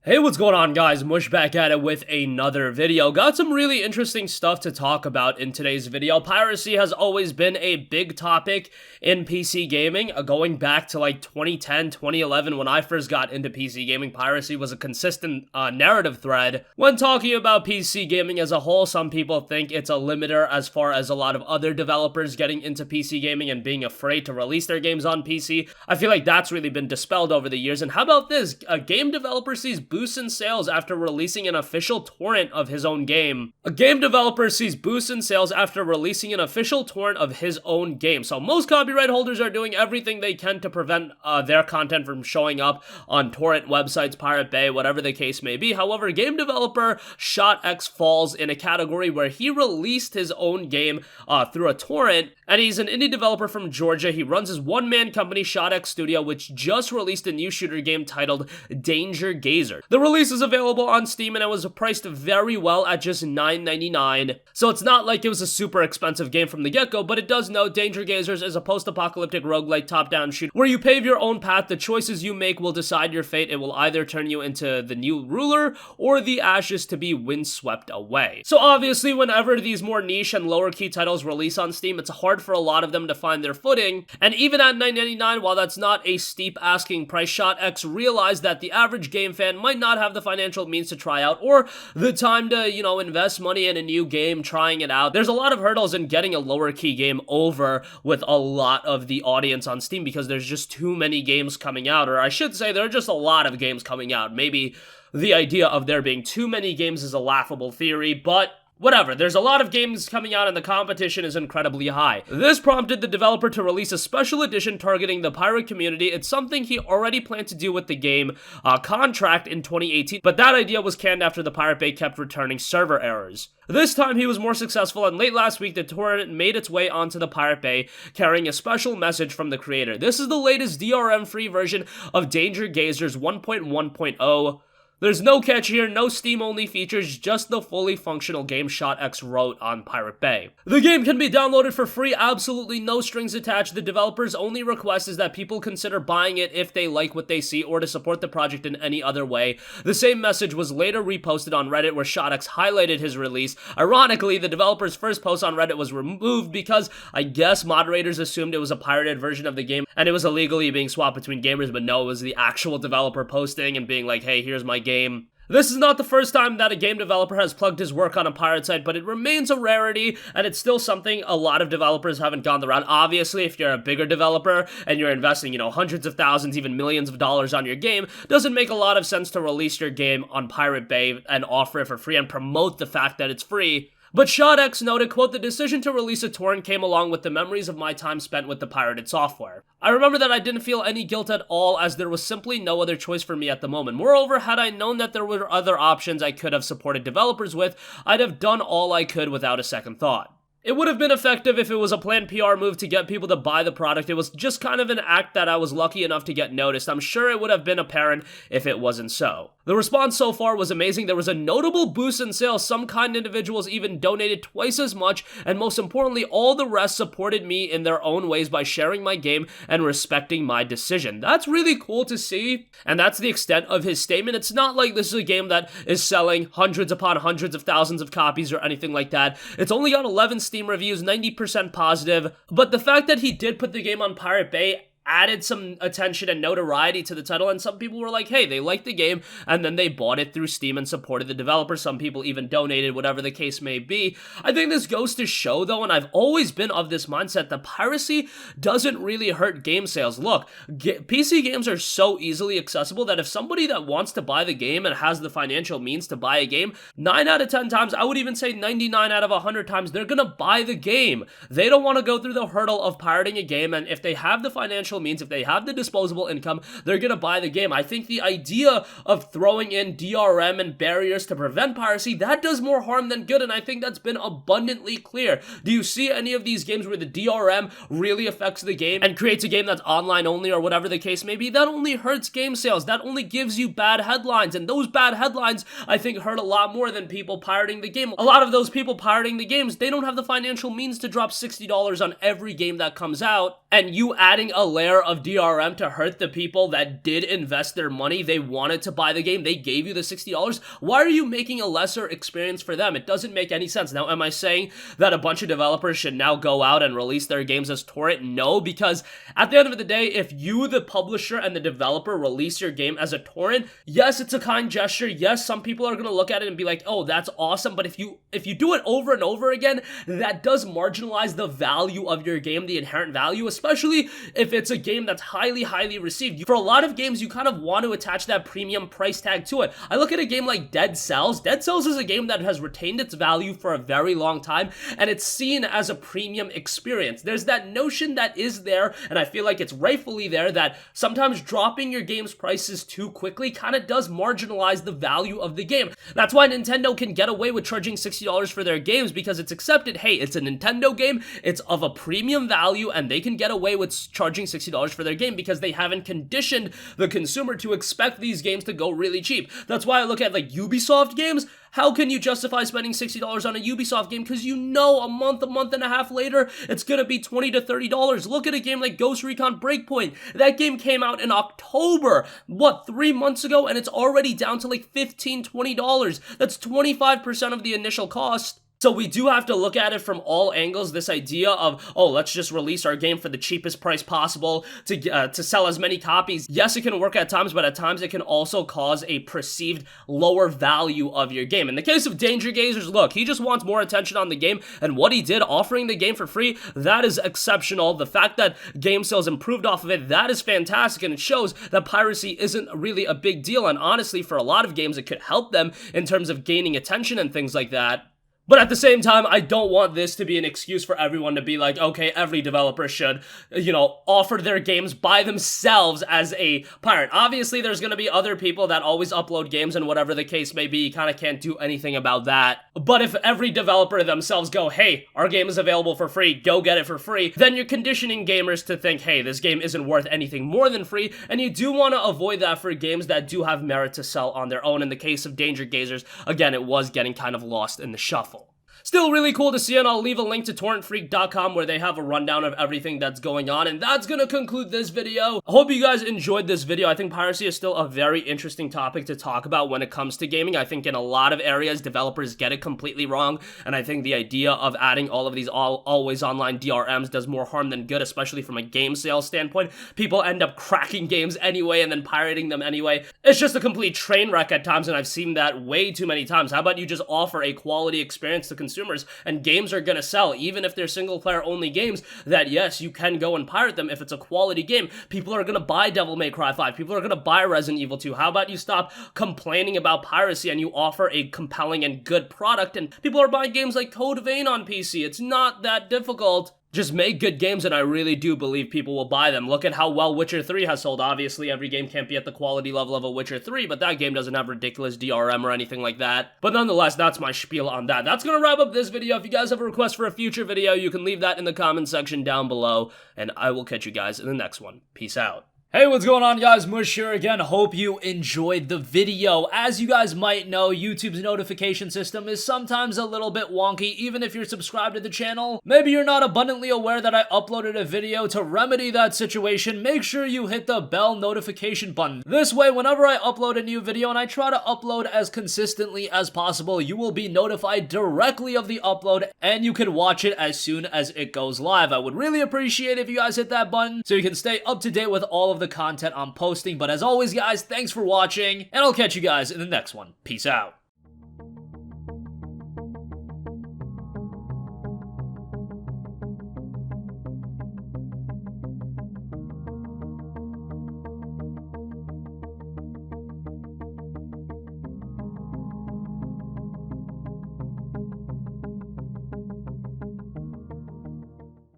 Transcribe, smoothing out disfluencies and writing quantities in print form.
Hey, what's going on, guys? Mush back at it with another video. Got some really interesting stuff to talk about in today's video. Piracy has always been a big topic in PC gaming. Going back to like 2010, 2011, when I first got into PC gaming, piracy was a consistent narrative thread. When talking about PC gaming as a whole, some people think it's a limiter as far as a lot of other developers getting into PC gaming and being afraid to release their games on PC. I feel like that's really been dispelled over the years. And how about this? A game developer sees boosts in sales after releasing an official torrent of his own game. A game developer sees boosts in sales after releasing an official torrent of his own game. So most copyright holders are doing everything they can to prevent their content from showing up on torrent websites, Pirate Bay, whatever the case may be. However, game developer ShotX falls in a category where he released his own game through a torrent, and he's an indie developer from Georgia. He runs his one-man company, ShotX Studio, which just released a new shooter game titled Danger Gazer. The release is available on Steam, and it was priced very well at just $9.99. So it's not like it was a super expensive game from the get-go, but it does note Danger Gazers is a post-apocalyptic roguelike top-down shooter where you pave your own path. The choices you make will decide your fate. It will either turn you into the new ruler or the ashes to be windswept away. So obviously, whenever these more niche and lower-key titles release on Steam, it's hard for a lot of them to find their footing. And even at $9.99, while that's not a steep asking price, ShotX realized that the average game fan might not have the financial means to try out or the time to, invest money in a new game, trying it out. There's a lot of hurdles in getting a lower key game over with a lot of the audience on Steam because there's just too many games coming out, or I should say there are just a lot of games coming out. Maybe the idea of there being too many games is a laughable theory, but whatever, there's a lot of games coming out and the competition is incredibly high. This prompted the developer to release a special edition targeting the pirate community. It's something he already planned to do with the game Contract in 2018, but that idea was canned after the Pirate Bay kept returning server errors. This time he was more successful, and late last week the torrent made its way onto the Pirate Bay carrying a special message from the creator. This is the latest DRM-free version of Danger Gazers 1.1.0. There's no catch here, no Steam-only features, just the fully functional game ShotX wrote on Pirate Bay. The game can be downloaded for free, absolutely no strings attached. The developer's only request is that people consider buying it if they like what they see or to support the project in any other way. The same message was later reposted on Reddit where ShotX highlighted his release. Ironically, the developer's first post on Reddit was removed because I guess moderators assumed it was a pirated version of the game and it was illegally being swapped between gamers, but no, it was the actual developer posting and being like, hey, here's my game. This is not the first time that a game developer has plugged his work on a pirate site, but it remains a rarity, and it's still something a lot of developers haven't gone the route. Obviously, if you're a bigger developer and you're investing, hundreds of thousands, even millions of dollars on your game, doesn't make a lot of sense to release your game on Pirate Bay and offer it for free and promote the fact that it's free. But ShotX noted, quote, "The decision to release a torrent came along with the memories of my time spent with the pirated software. I remember that I didn't feel any guilt at all as there was simply no other choice for me at the moment. Moreover, had I known that there were other options I could have supported developers with, I'd have done all I could without a second thought. It would have been effective if it was a planned PR move to get people to buy the product. It was just kind of an act that I was lucky enough to get noticed. I'm sure it would have been apparent if it wasn't so." The response so far was amazing. There was a notable boost in sales. Some kind individuals even donated twice as much, and most importantly, all the rest supported me in their own ways by sharing my game and respecting my decision. That's really cool to see, and that's the extent of his statement. It's not like this is a game that is selling hundreds upon hundreds of thousands of copies or anything like that. It's only got 11 Steam reviews, 90% positive, but the fact that he did put the game on Pirate Bay added some attention and notoriety to the title, and some people were like, hey, they liked the game, and then they bought it through Steam and supported the developer. Some people even donated, whatever the case may be. I think this goes to show, though, and I've always been of this mindset, that piracy doesn't really hurt game sales. Look, PC games are so easily accessible that if somebody that wants to buy the game and has the financial means to buy a game, 9 out of 10 times, I would even say 99 out of 100 times, they're gonna buy the game. They don't want to go through the hurdle of pirating a game, and if they have the financial means, if they have the disposable income, they're gonna buy the game. I think the idea of throwing in DRM and barriers to prevent piracy, that does more harm than good, and I think that's been abundantly clear. Do you see any of these games where the DRM really affects the game and creates a game that's online only or whatever the case may be? That only hurts game sales. That only gives you bad headlines, and those bad headlines, I think, hurt a lot more than people pirating the game. A lot of those people pirating the games, they don't have the financial means to drop $60 on every game that comes out, and you adding a layer layer of DRM to hurt the people that did invest their money. They wanted to buy the game. They gave you the $60. Why are you making a lesser experience for them? It doesn't make any sense. Now, am I saying that a bunch of developers should now go out and release their games as torrent? No, because at the end of the day, if you, the publisher and the developer, release your game as a torrent, yes, it's a kind gesture. Yes, some people are going to look at it and be like, oh, that's awesome. But if you do it over and over again, that does marginalize the value of your game, the inherent value, especially if it's a game that's highly received. For a lot of games, you kind of want to attach that premium price tag to it. I look at a game like Dead Cells. Dead Cells is a game that has retained its value for a very long time, and it's seen as a premium experience. There's that notion that is there, and I feel like it's rightfully there, that sometimes dropping your game's prices too quickly kind of does marginalize the value of the game. That's why Nintendo can get away with charging $60 for their games, because it's accepted, hey, it's a Nintendo game, it's of a premium value, and they can get away with charging $60 for their game because they haven't conditioned the consumer to expect these games to go really cheap. That's why I look at like Ubisoft games. How can you justify spending $60 on a Ubisoft game? Because you know a month and a half later, it's going to be $20 to $30. Look at a game like Ghost Recon Breakpoint. That game came out in October, 3 months ago, and it's already down to like $15, $20. That's 25% of the initial cost. So we do have to look at it from all angles, this idea of, oh, let's just release our game for the cheapest price possible to sell as many copies. Yes, it can work at times, but at times it can also cause a perceived lower value of your game. In the case of Danger Gazers, look, he just wants more attention on the game, and what he did, offering the game for free, that is exceptional. The fact that game sales improved off of it, that is fantastic, and it shows that piracy isn't really a big deal, and honestly, for a lot of games, it could help them in terms of gaining attention and things like that. But at the same time, I don't want this to be an excuse for everyone to be like, okay, every developer should, offer their games by themselves as a pirate. Obviously, there's going to be other people that always upload games, and whatever the case may be, you kind of can't do anything about that. But if every developer themselves go, hey, our game is available for free, go get it for free, then you're conditioning gamers to think, hey, this game isn't worth anything more than free, and you do want to avoid that for games that do have merit to sell on their own. In the case of Danger Gazers, again, it was getting kind of lost in the shuffle. Still really cool to see, and I'll leave a link to torrentfreak.com where they have a rundown of everything that's going on, and that's gonna conclude this video. I hope you guys enjoyed this video. I think piracy is still a very interesting topic to talk about when it comes to gaming. I think in a lot of areas, developers get it completely wrong, and I think the idea of adding all of these always online DRMs does more harm than good, especially from a game sales standpoint. People end up cracking games anyway and then pirating them anyway. It's just a complete train wreck at times, and I've seen that way too many times. How about you just offer a quality experience to consumers, and games are gonna sell, even if they're single player only games, that yes, you can go and pirate them if it's a quality game. People are gonna buy Devil May Cry 5, people are gonna buy Resident Evil 2. How about you stop complaining about piracy and you offer a compelling and good product, and people are buying games like Code Vein on PC. It's not that difficult. Just make good games, and I really do believe people will buy them. Look at how well Witcher 3 has sold. Obviously, every game can't be at the quality level of a Witcher 3, but that game doesn't have ridiculous DRM or anything like that. But nonetheless, that's my spiel on that. That's gonna wrap up this video. If you guys have a request for a future video, you can leave that in the comment section down below, and I will catch you guys in the next one. Peace out. Hey, what's going on, guys? Mush here again. Hope you enjoyed the video. As you guys might know, YouTube's notification system is sometimes a little bit wonky, even if you're subscribed to the channel. Maybe you're not abundantly aware that I uploaded a video. To remedy that situation, make sure you hit the bell notification button. This way, whenever I upload a new video, and I try to upload as consistently as possible, you will be notified directly of the upload, and you can watch it as soon as it goes live. I would really appreciate if you guys hit that button so you can stay up to date with all of the content I'm posting. But as always, guys, thanks for watching, and I'll catch you guys in the next one. Peace out.